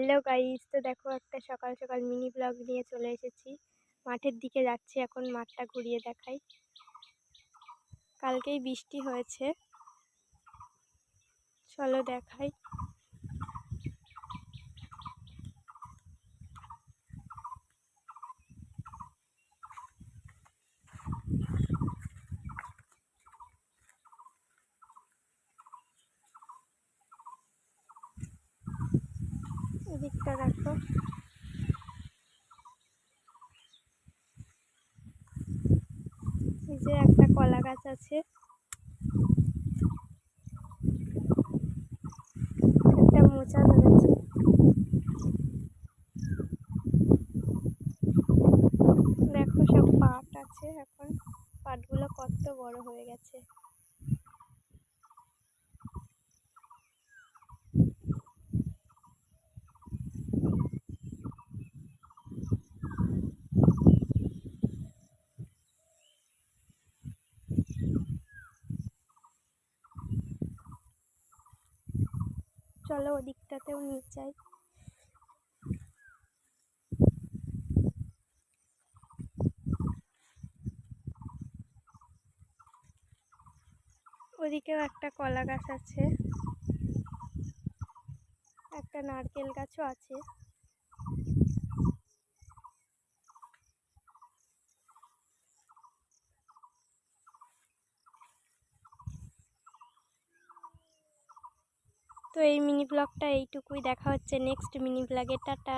Hello guys, তো দেখো একটা সকাল সকাল মিনি ব্লগ নিয়ে চলে এসেছি। মাঠের দিকে যাচ্ছি, এখন মাঠটা ঘুরিয়ে দেখাই। কালকেই বৃষ্টি হয়েছে, চলো দেখাই। এদিকটা দেখো, এই যে একটা কলা গাছ আছে, একটা মোচা ধরেছে। দেখো সব পাট আছে, এখন পাটগুলো কত বড় হয়ে গেছে। চলো ওদিকটাতেও নিয়ে যাই। ওদিকেও একটা কলা গাছ আছে, একটা নারকেল গাছও আছে। তো এই মিনি ব্লগটা এইটুকুই, দেখা হচ্ছে নেক্সট মিনি ব্লগে। টাটা।